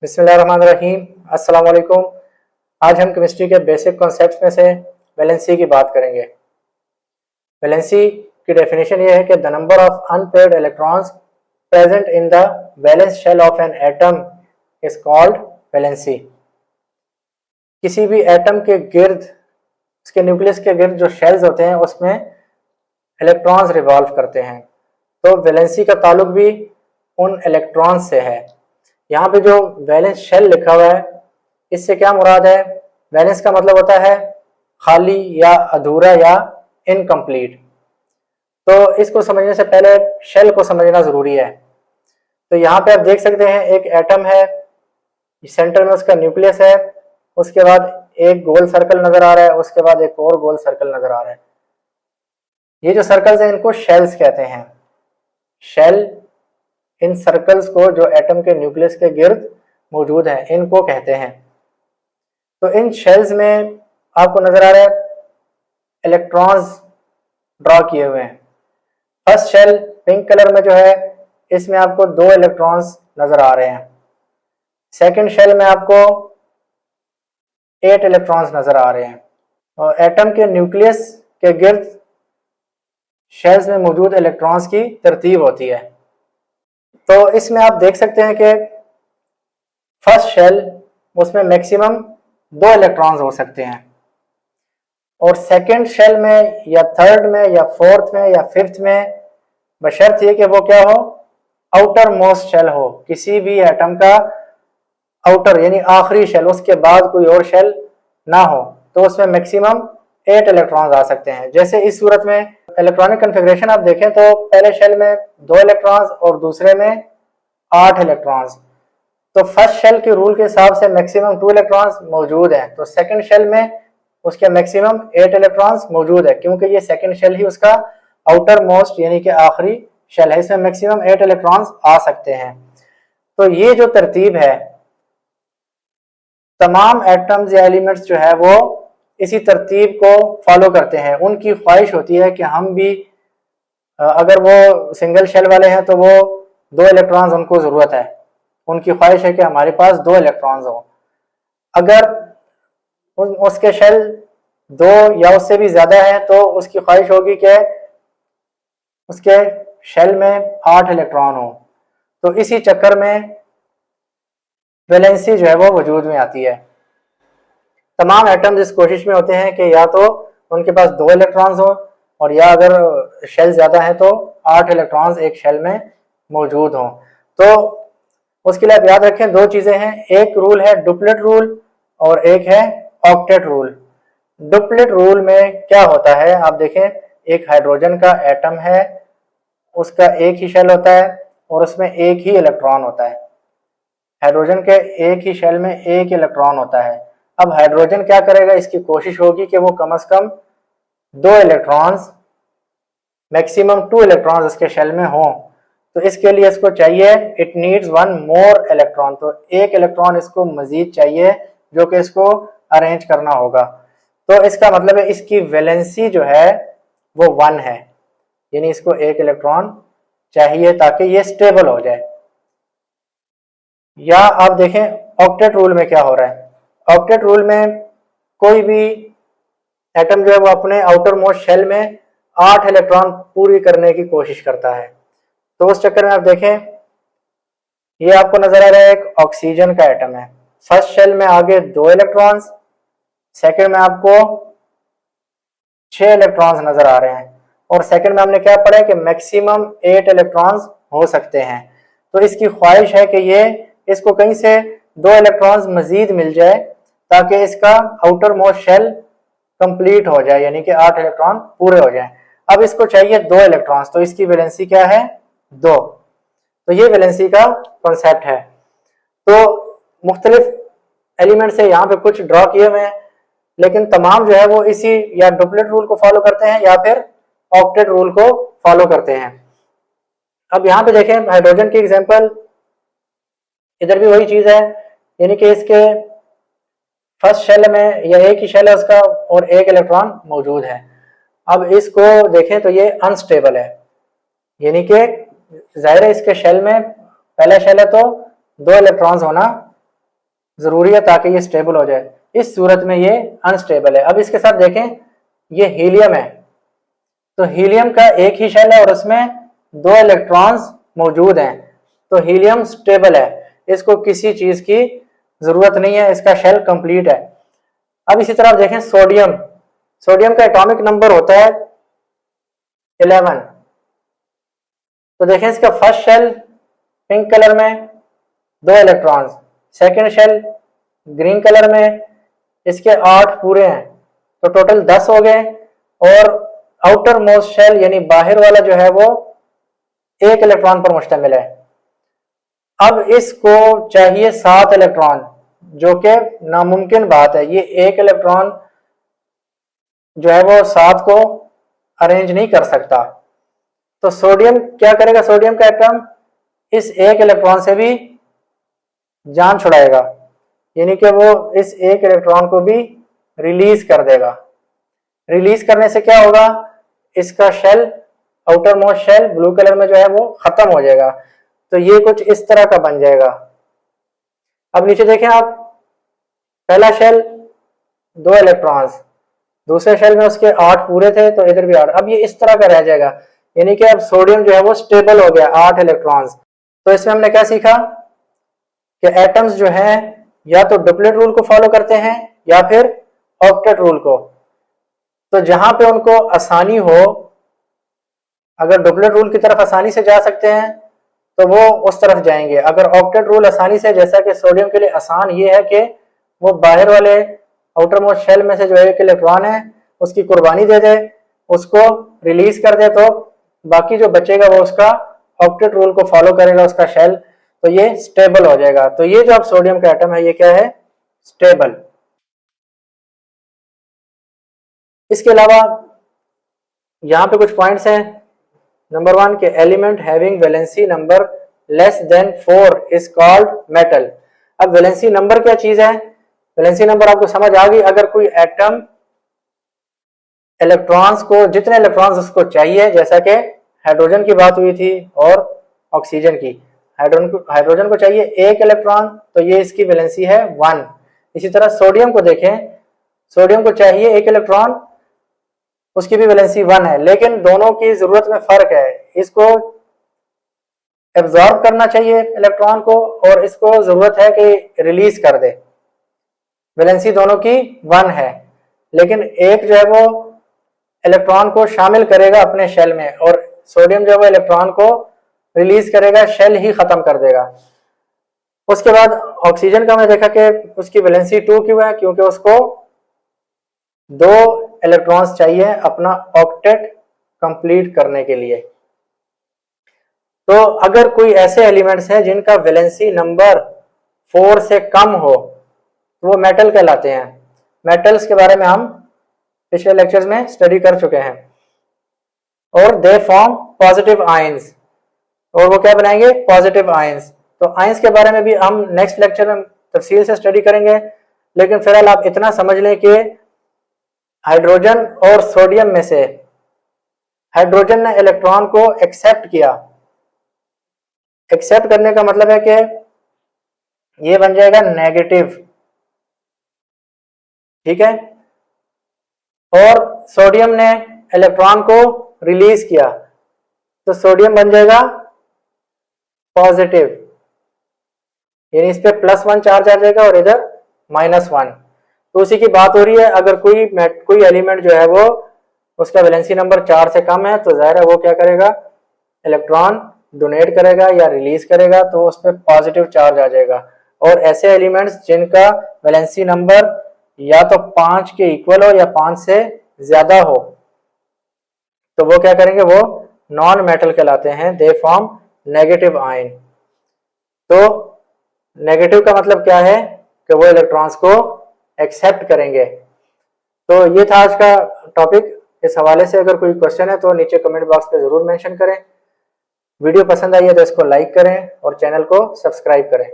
बिस्मिल्लाहिर्रहमानिर्रहीम। अस्सलाम वालेकुम। आज हम केमिस्ट्री के बेसिक कॉन्सेप्ट्स में से वैलेंसी की बात करेंगे। वैलेंसी की डेफिनेशन ये है कि the number of unpaired electrons present in the valence shell of an atom is called valency. किसी भी एटम के गिर्द, उसके न्यूक्लियस के गिर्द जो शेल्स होते हैं उसमें इलेक्ट्रॉन्स रिवॉल्व करते हैं, तो वैलेंसी का ताल्लुक भी उन इलेक्ट्रॉन्स से है। यहाँ पे जो वैलेंस शेल लिखा हुआ है, इससे क्या मुराद है? वैलेंस का मतलब होता है खाली या अधूरा या इनकम्प्लीट। तो इसको समझने से पहले शेल को समझना ज़रूरी है। तो यहाँ पे आप देख सकते हैं एक एटम है, सेंटर में उसका न्यूक्लियस है, उसके बाद एक गोल सर्कल नज़र आ रहा है, उसके बाद एक और गोल सर्कल नज़र आ रहा है। ये जो सर्कल्स हैं इनको शेल्स कहते हैं। शेल इन सर्कल्स को जो एटम के न्यूक्लियस के गिर्द मौजूद हैं इनको कहते हैं। तो इन शेल्स में आपको नजर आ रहा है इलेक्ट्रॉन्स ड्रॉ किए हुए हैं। फर्स्ट शेल पिंक कलर में जो है इसमें आपको 2 इलेक्ट्रॉन्स नजर आ रहे हैं। सेकंड शेल में आपको 8 इलेक्ट्रॉन्स नजर आ रहे हैं। और एटम के न्यूक्लियस के गिर्द शेल्स में मौजूद इलेक्ट्रॉन्स की तरतीब होती है। तो इसमें आप देख सकते हैं कि फर्स्ट शेल, उसमें मैक्सिमम 2 इलेक्ट्रॉन्स हो सकते हैं, और सेकंड शेल में या थर्ड में या फोर्थ में या फिफ्थ में बशर्त ये कि वो क्या हो, आउटर मोस्ट शेल हो, किसी भी एटम का आउटर यानी आखिरी शेल, उसके बाद कोई और शेल ना हो, तो उसमें मैक्सिमम 8 इलेक्ट्रॉन्स आ सकते हैं। जैसे इस सूरत में इलेक्ट्रॉनिक कन्फिग्रेशन आप देखें तो पहले शेल में 2 इलेक्ट्रॉन्स और दूसरे में 8 इलेक्ट्रॉन्स। तो फर्स्ट शेल के रूल के हिसाब से मैक्सिमम 2 इलेक्ट्रॉन्स मौजूद हैं, तो सेकंड शेल में उसके मैक्सिमम 8 इलेक्ट्रॉन्स मौजूद है, क्योंकि ये सेकंड शेल ही उसका आउटर मोस्ट यानी कि आखिरी शेल है, इसमें मैक्सिमम 8 इलेक्ट्रॉन्स आ सकते हैं। तो ये जो तरतीब है, तमाम एटम्स या एलिमेंट्स जो है वो इसी तरतीब को फॉलो करते हैं। उनकी ख्वाहिश होती है कि हम भी, अगर वो सिंगल शेल वाले हैं तो वो 2 इलेक्ट्रॉन्स उनको ज़रूरत है, उनकी ख्वाहिश है कि हमारे पास 2 इलेक्ट्रॉन्स हो। अगर उसके शेल 2 या उससे भी ज़्यादा है तो उसकी ख्वाहिश होगी कि उसके शेल में 8 इलेक्ट्रॉन हो। तो इसी चक्कर में वैलेंसी जो है वो वजूद में आती है। तमाम एटम्स इस कोशिश में होते हैं कि या तो उनके पास 2 इलेक्ट्रॉन्स हो, और या अगर शेल ज़्यादा है तो 8 इलेक्ट्रॉन्स एक शेल में मौजूद हों। तो उसके लिए आप याद रखें 2 चीज़ें हैं, एक रूल है डुप्लेट रूल और एक है ऑक्टेट रूल। डुप्लेट रूल में क्या होता है, आप देखें एक हाइड्रोजन का एटम है, उसका एक ही शेल होता है और उसमें एक ही इलेक्ट्रॉन होता है। हाइड्रोजन के एक ही शेल में एक इलेक्ट्रॉन होता है। अब हाइड्रोजन क्या करेगा, इसकी कोशिश होगी कि वो कम से कम 2 इलेक्ट्रॉन्स, मैक्सिमम 2 इलेक्ट्रॉन्स उसके शेल में हों। तो इसके लिए इसको चाहिए, इट नीड्स 1 मोर इलेक्ट्रॉन, तो एक इलेक्ट्रॉन इसको मजीद चाहिए जो कि इसको अरेंज करना होगा। तो इसका मतलब है इसकी वैलेंसी जो है वो 1 है, यानी इसको एक इलेक्ट्रॉन चाहिए ताकि ये स्टेबल हो जाए। या आप देखें ऑक्टेट रूल में क्या हो रहा है। ऑक्टेट रूल में कोई भी एटम जो है वो अपने आउटर मोस्ट शेल में 8 इलेक्ट्रॉन पूरी करने की कोशिश करता है। तो उस चक्कर में आप देखें, ये आपको नजर आ रहा है एक ऑक्सीजन का एटम है, फर्स्ट शेल में आगे 2 इलेक्ट्रॉन्स, सेकंड में आपको 6 इलेक्ट्रॉन्स नजर आ रहे हैं, और सेकंड में हमने क्या पढ़ा है कि मैक्सिमम 8 इलेक्ट्रॉन्स हो सकते हैं। तो इसकी ख्वाहिश है कि ये इसको कहीं से 2 इलेक्ट्रॉन्स मजीद मिल जाए ताकि इसका आउटर मोस्ट शेल कंप्लीट हो जाए, यानी कि 8 इलेक्ट्रॉन पूरे हो जाएं। अब इसको चाहिए 2 इलेक्ट्रॉन्स, तो इसकी वैलेंसी क्या है, 2। तो ये वैलेंसी का कॉन्सेप्ट है। तो मुख्तलिफ एलिमेंट से यहाँ पे कुछ ड्रॉ किए हुए हैं, लेकिन तमाम जो है वो इसी या डुप्लेट रूल को फॉलो करते हैं या फिर ऑक्टेट रूल को फॉलो करते हैं। अब यहाँ पे देखें हाइड्रोजन की एग्जांपल, इधर भी वही चीज है, यानी कि इसके फर्स्ट शेल में या एक ही शेल है उसका और एक इलेक्ट्रॉन मौजूद है। अब इसको देखें तो ये अनस्टेबल है, यानी कि जाहिर है इसके शेल में, पहला शेल है तो 2 इलेक्ट्रॉन्स होना जरूरी है ताकि ये स्टेबल हो जाए। इस सूरत में ये अनस्टेबल है। अब इसके साथ देखें, ये हीलियम है, तो हीलियम का एक ही शेल है और उसमें 2 इलेक्ट्रॉन्स मौजूद हैं, तो हीलियम स्टेबल है, इसको किसी चीज की जरूरत नहीं है, इसका शेल कंप्लीट है। अब इसी तरह देखें सोडियम, सोडियम का एटॉमिक नंबर होता है 11। तो देखें इसका फर्स्ट शेल पिंक कलर में 2 electrons, second shell green colour में, इसके 8 पूरे हैं, तो टोटल 10 हो गए। और आउटर मोस्ट शेल यानी बाहर वाला जो है वो 1 इलेक्ट्रॉन पर मुश्तमिल है। अब इसको चाहिए 7 इलेक्ट्रॉन, जो कि नामुमकिन बात है, ये 1 इलेक्ट्रॉन जो है वो 7 को अरेंज नहीं कर सकता। तो सोडियम क्या करेगा, सोडियम का एटम इस 1 इलेक्ट्रॉन से भी जान छुड़ाएगा, यानी कि वो इस 1 इलेक्ट्रॉन को भी रिलीज कर देगा। रिलीज करने से क्या होगा, इसका shell, outermost shell blue colour में जो है वो खत्म हो जाएगा। तो ये कुछ इस तरह का बन जाएगा। अब नीचे देखें आप, पहला शेल 2 इलेक्ट्रॉन्स, दूसरे शेल में उसके 8 पूरे थे, तो इधर भी 8। अब ये इस तरह का रह जाएगा, यानी कि अब सोडियम जो है वो स्टेबल हो गया 8 इलेक्ट्रॉन्स। तो इसमें हमने क्या सीखा कि एटम्स जो हैं या तो डुप्लेट रूल को फॉलो करते हैं या फिर ऑक्टेट रूल को। तो जहां पे उनको आसानी हो, अगर डुप्लेट रूल की तरफ आसानी से जा सकते हैं तो वो उस तरफ जाएंगे। अगर ऑक्टेट रूल आसानी से, जैसा कि सोडियम के लिए आसान ये है कि वो बाहर वाले आउटर मोस्ट शेल में से जो 1 इलेक्ट्रॉन है उसकी कुर्बानी दे दे, उसको रिलीज कर दे, तो बाकी जो बचेगा वो उसका ऑक्टेट रूल को फॉलो करेगा, उसका शेल, तो ये स्टेबल हो जाएगा। तो ये जो अब सोडियम का एटम है ये क्या है, स्टेबल। इसके अलावा यहां पे कुछ पॉइंट्स हैं। नंबर 1 के element having valency number less than 4 is called metal. अब वैलेंसी नंबर क्या चीज है, वैलेंसी नंबर आपको समझ आ गई। अगर कोई एटम इलेक्ट्रॉन्स को, जितने इलेक्ट्रॉन्स उसको चाहिए, जैसा कि हाइड्रोजन की बात हुई थी और ऑक्सीजन की, हाइड्रोजन को चाहिए 1 इलेक्ट्रॉन, तो ये इसकी वैलेंसी है 1। इसी तरह सोडियम को देखें, सोडियम को चाहिए 1 इलेक्ट्रॉन, उसकी भी वैलेंसी 1 है, लेकिन दोनों की जरूरत में फर्क है। इसको एब्जॉर्ब करना चाहिए इलेक्ट्रॉन को और इसको जरूरत है कि रिलीज कर दे। वैलेंसी दोनों की 1 है, लेकिन एक जो है वो इलेक्ट्रॉन को शामिल करेगा अपने शेल में और सोडियम जो है वो इलेक्ट्रॉन को रिलीज करेगा, शेल ही खत्म कर देगा। उसके बाद ऑक्सीजन का हमने देखा कि उसकी वैलेंसी 2 क्यों है, क्योंकि उसको 2 इलेक्ट्रॉन्स चाहिए अपना ऑक्टेट कंप्लीट करने के लिए। तो अगर कोई ऐसे एलिमेंट्स हैं जिनका वैलेंसी नंबर 4 से कम हो तो वो मेटल कहलाते हैं। मेटल्स के बारे में हम पिछले लेक्चर्स में स्टडी कर चुके हैं। और दे फॉर्म पॉजिटिव आयंस, और वो क्या बनाएंगे, पॉजिटिव आयंस। तो आयंस के बारे में भी हम नेक्स्ट लेक्चर में तफसील से स्टडी करेंगे, लेकिन फिलहाल आप इतना समझ लें कि हाइड्रोजन और सोडियम में से हाइड्रोजन ने इलेक्ट्रॉन को एक्सेप्ट किया। एक्सेप्ट करने का मतलब है कि ये बन जाएगा नेगेटिव, ठीक है। और सोडियम ने इलेक्ट्रॉन को रिलीज किया, तो सोडियम बन जाएगा पॉजिटिव, यानी इस पे +1 चार्ज आ जाएगा और इधर -1। तो उसी की बात हो रही है। अगर कोई एलिमेंट जो है वो उसका वैलेंसी नंबर 4 से कम है, तो जाहिर है वो क्या करेगा, इलेक्ट्रॉन डोनेट करेगा या रिलीज करेगा, तो उस पर पॉजिटिव चार्ज आ जाएगा। और ऐसे एलिमेंट्स जिनका वैलेंसी नंबर या तो 5 के इक्वल हो या 5 से ज्यादा हो, तो वो क्या करेंगे, वो नॉन मेटल कहलाते हैं। They form negative ion. तो नेगेटिव का मतलब क्या है कि वो इलेक्ट्रॉन्स को एक्सेप्ट करेंगे। तो ये था आज का टॉपिक। इस हवाले से अगर कोई क्वेश्चन है तो नीचे कमेंट बॉक्स पे जरूर मेंशन करें। वीडियो पसंद आई है तो इसको लाइक करें और चैनल को सब्सक्राइब करें।